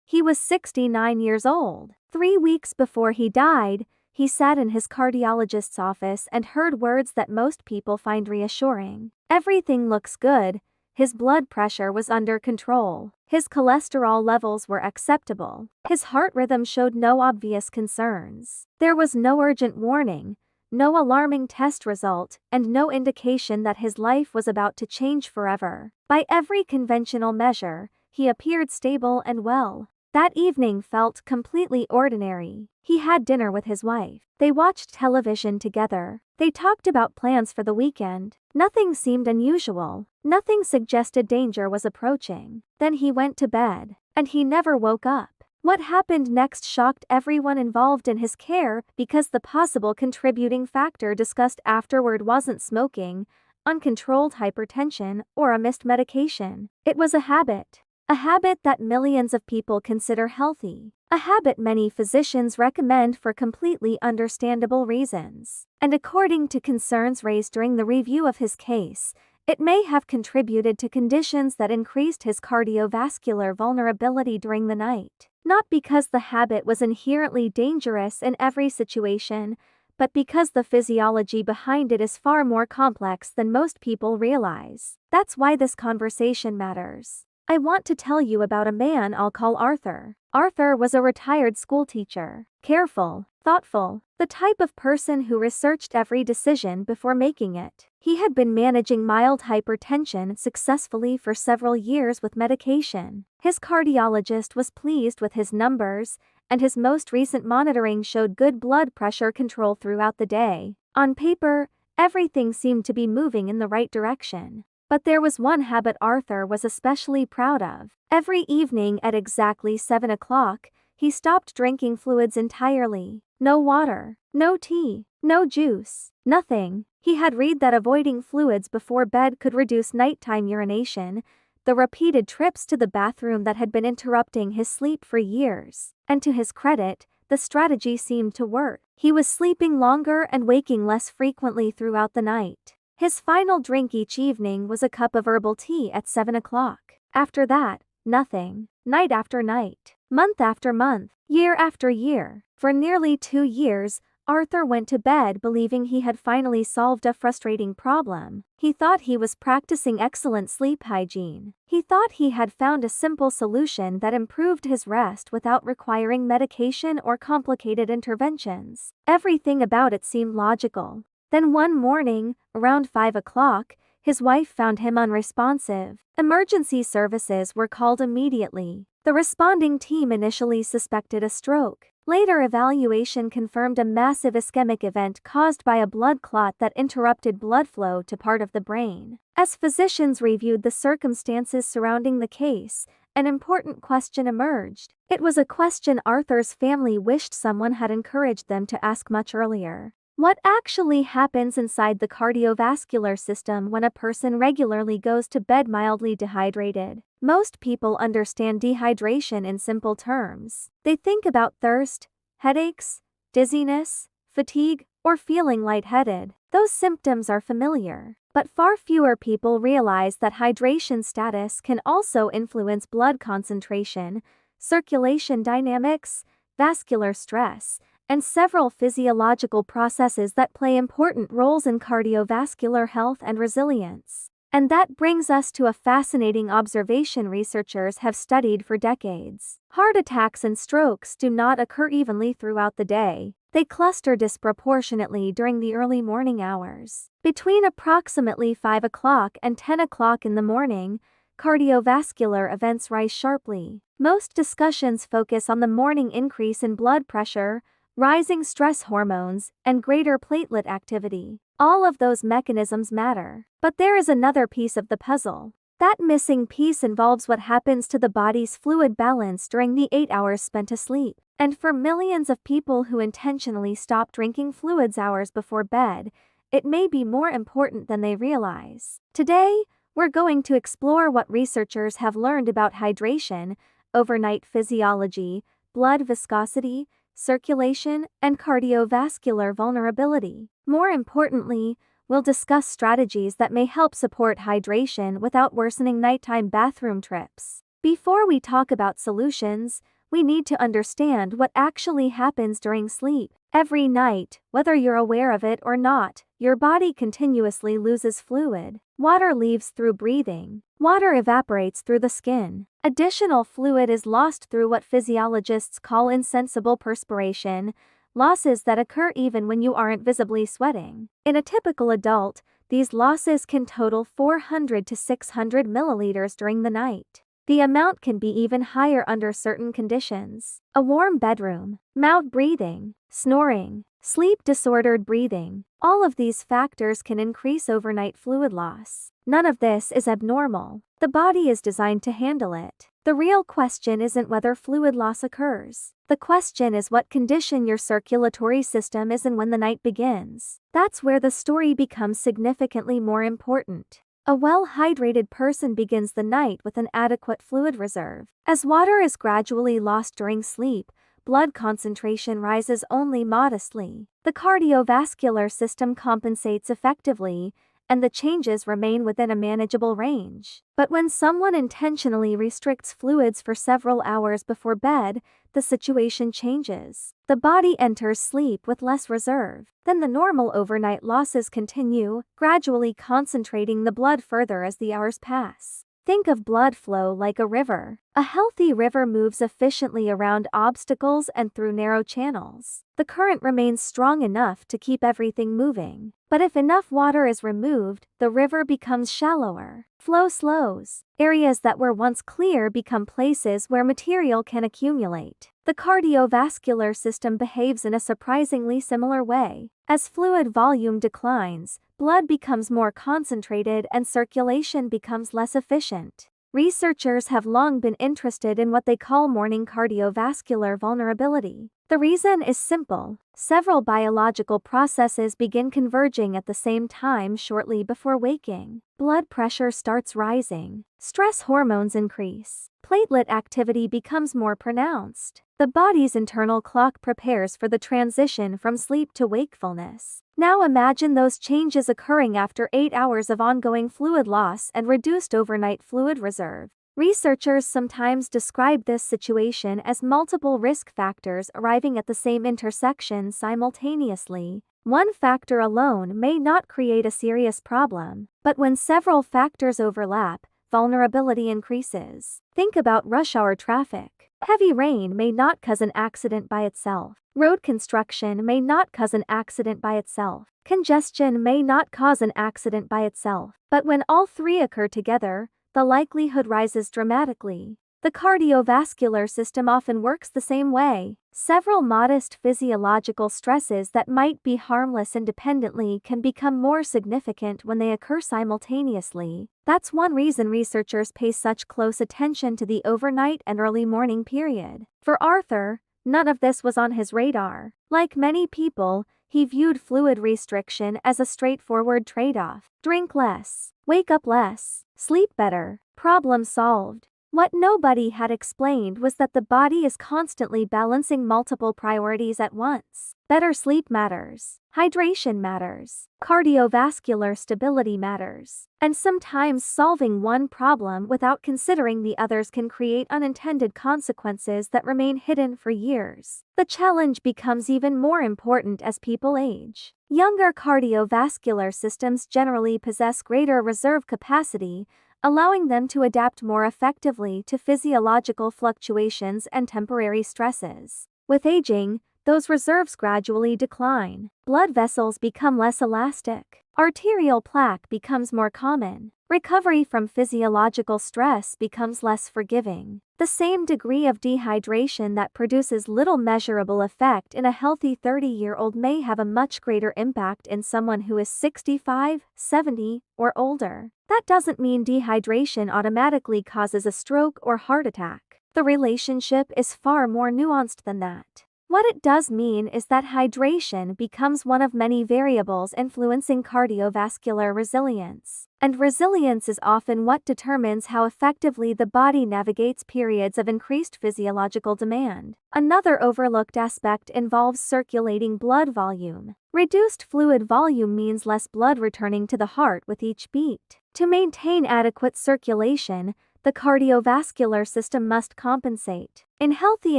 He was 69 years old. 3 weeks before he died, he sat in his cardiologist's office and heard words that most people find reassuring. Everything looks good. His blood pressure was under control. His cholesterol levels were acceptable. His heart rhythm showed no obvious concerns. There was no urgent warning, no alarming test result, and no indication that his life was about to change forever. By every conventional measure, he appeared stable and well. That evening felt completely ordinary. He had dinner with his wife. They watched television together. They talked about plans for the weekend. Nothing seemed unusual. Nothing suggested danger was approaching. Then he went to bed, and he never woke up. What happened next shocked everyone involved in his care because the possible contributing factor discussed afterward wasn't smoking, uncontrolled hypertension, or a missed medication. It was a habit. A habit that millions of people consider healthy. A habit many physicians recommend for completely understandable reasons. And according to concerns raised during the review of his case, it may have contributed to conditions that increased his cardiovascular vulnerability during the night. Not because the habit was inherently dangerous in every situation, but because the physiology behind it is far more complex than most people realize. That's why this conversation matters. I want to tell you about a man I'll call Arthur. Arthur was a retired schoolteacher. Careful, thoughtful, the type of person who researched every decision before making it. He had been managing mild hypertension successfully for several years with medication. His cardiologist was pleased with his numbers, and his most recent monitoring showed good blood pressure control throughout the day. On paper, everything seemed to be moving in the right direction. But there was one habit Arthur was especially proud of. Every evening at exactly 7 o'clock, he stopped drinking fluids entirely. No water, no tea, no juice, nothing. He had read that avoiding fluids before bed could reduce nighttime urination, the repeated trips to the bathroom that had been interrupting his sleep for years. And to his credit, the strategy seemed to work. He was sleeping longer and waking less frequently throughout the night. His final drink each evening was a cup of herbal tea at 7 o'clock. After that, nothing. Night after night, month after month, year after year. For nearly 2 years, Arthur went to bed believing he had finally solved a frustrating problem. He thought he was practicing excellent sleep hygiene. He thought he had found a simple solution that improved his rest without requiring medication or complicated interventions. Everything about it seemed logical. Then one morning, around 5 o'clock, his wife found him unresponsive. Emergency services were called immediately. The responding team initially suspected a stroke. Later evaluation confirmed a massive ischemic event caused by a blood clot that interrupted blood flow to part of the brain. As physicians reviewed the circumstances surrounding the case, an important question emerged. It was a question Arthur's family wished someone had encouraged them to ask much earlier. What actually happens inside the cardiovascular system when a person regularly goes to bed mildly dehydrated? Most people understand dehydration in simple terms. They think about thirst, headaches, dizziness, fatigue, or feeling lightheaded. Those symptoms are familiar, but far fewer people realize that hydration status can also influence blood concentration, circulation dynamics, vascular stress, and several physiological processes that play important roles in cardiovascular health and resilience. And that brings us to a fascinating observation researchers have studied for decades. Heart attacks and strokes do not occur evenly throughout the day. They cluster disproportionately during the early morning hours. Between approximately 5 o'clock and 10 o'clock in the morning, cardiovascular events rise sharply. Most discussions focus on the morning increase in blood pressure, rising stress hormones, and greater platelet activity. All of those mechanisms matter. But there is another piece of the puzzle. That missing piece involves what happens to the body's fluid balance during the 8 hours spent asleep. And for millions of people who intentionally stop drinking fluids hours before bed, it may be more important than they realize. Today, we're going to explore what researchers have learned about hydration, overnight physiology, blood viscosity, circulation, and cardiovascular vulnerability. More importantly, we'll discuss strategies that may help support hydration without worsening nighttime bathroom trips. Before we talk about solutions, we need to understand what actually happens during sleep. Every night, whether you're aware of it or not, your body continuously loses fluid. Water leaves through breathing. Water evaporates through the skin. Additional fluid is lost through what physiologists call insensible perspiration, losses that occur even when you aren't visibly sweating. In a typical adult, these losses can total 400 to 600 milliliters during the night. The amount can be even higher under certain conditions. A warm bedroom, mouth breathing, snoring, sleep-disordered breathing. All of these factors can increase overnight fluid loss. None of this is abnormal. The body is designed to handle it. The real question isn't whether fluid loss occurs. The question is what condition your circulatory system is in when the night begins. That's where the story becomes significantly more important. A well-hydrated person begins the night with an adequate fluid reserve. As water is gradually lost during sleep, blood concentration rises only modestly. The cardiovascular system compensates effectively, and the changes remain within a manageable range. But when someone intentionally restricts fluids for several hours before bed, the situation changes. The body enters sleep with less reserve. Then the normal overnight losses continue, gradually concentrating the blood further as the hours pass. Think of blood flow like a river. A healthy river moves efficiently around obstacles and through narrow channels. The current remains strong enough to keep everything moving. But if enough water is removed, the river becomes shallower. Flow slows. Areas that were once clear become places where material can accumulate. The cardiovascular system behaves in a surprisingly similar way. As fluid volume declines, blood becomes more concentrated and circulation becomes less efficient. Researchers have long been interested in what they call morning cardiovascular vulnerability. The reason is simple. Several biological processes begin converging at the same time shortly before waking. Blood pressure starts rising. Stress hormones increase. Platelet activity becomes more pronounced. The body's internal clock prepares for the transition from sleep to wakefulness. Now imagine those changes occurring after 8 hours of ongoing fluid loss and reduced overnight fluid reserve. Researchers sometimes describe this situation as multiple risk factors arriving at the same intersection simultaneously. One factor alone may not create a serious problem, but when several factors overlap, vulnerability increases. Think about rush hour traffic. Heavy rain may not cause an accident by itself. Road construction may not cause an accident by itself. Congestion may not cause an accident by itself. But when all three occur together, the likelihood rises dramatically. The cardiovascular system often works the same way. Several modest physiological stresses that might be harmless independently can become more significant when they occur simultaneously. That's one reason researchers pay such close attention to the overnight and early morning period. For Arthur, none of this was on his radar. Like many people, he viewed fluid restriction as a straightforward trade-off. Drink less, wake up less, sleep better, problem solved. What nobody had explained was that the body is constantly balancing multiple priorities at once. Better sleep matters. Hydration matters. Cardiovascular stability matters. And sometimes solving one problem without considering the others can create unintended consequences that remain hidden for years. The challenge becomes even more important as people age. Younger cardiovascular systems generally possess greater reserve capacity, allowing them to adapt more effectively to physiological fluctuations and temporary stresses. With aging, those reserves gradually decline. Blood vessels become less elastic. Arterial plaque becomes more common. Recovery from physiological stress becomes less forgiving. The same degree of dehydration that produces little measurable effect in a healthy 30-year-old may have a much greater impact in someone who is 65, 70, or older. That doesn't mean dehydration automatically causes a stroke or heart attack. The relationship is far more nuanced than that. What it does mean is that hydration becomes one of many variables influencing cardiovascular resilience. And resilience is often what determines how effectively the body navigates periods of increased physiological demand. Another overlooked aspect involves circulating blood volume. Reduced fluid volume means less blood returning to the heart with each beat. To maintain adequate circulation, the cardiovascular system must compensate. In healthy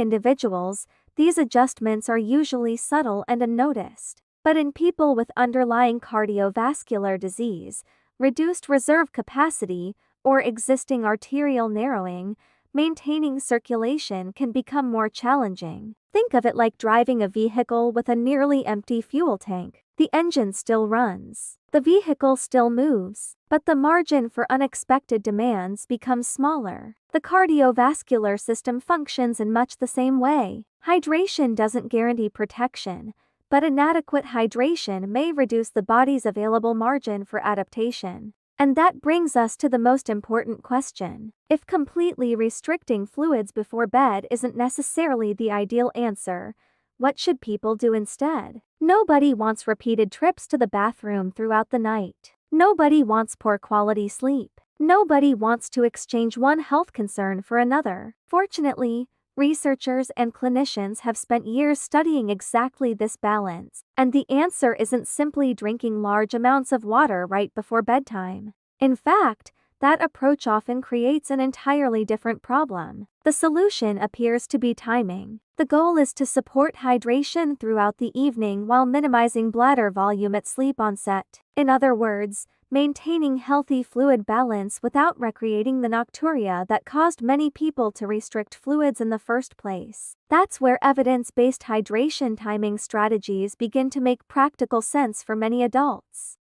individuals, these adjustments are usually subtle and unnoticed. But in people with underlying cardiovascular disease, reduced reserve capacity, or existing arterial narrowing, maintaining circulation can become more challenging. Think of it like driving a vehicle with a nearly empty fuel tank. The engine still runs. The vehicle still moves, but the margin for unexpected demands becomes smaller. The cardiovascular system functions in much the same way. Hydration doesn't guarantee protection, but inadequate hydration may reduce the body's available margin for adaptation. And that brings us to the most important question. If completely restricting fluids before bed isn't necessarily the ideal answer, what should people do instead? Nobody wants repeated trips to the bathroom throughout the night. Nobody wants poor quality sleep. Nobody wants to exchange one health concern for another. Fortunately, researchers and clinicians have spent years studying exactly this balance, and the answer isn't simply drinking large amounts of water right before bedtime. In fact, that approach often creates an entirely different problem. The solution appears to be timing. The goal is to support hydration throughout the evening while minimizing bladder volume at sleep onset. In other words, maintaining healthy fluid balance without recreating the nocturia that caused many people to restrict fluids in the first place. That's where evidence-based hydration timing strategies begin to make practical sense for many adults.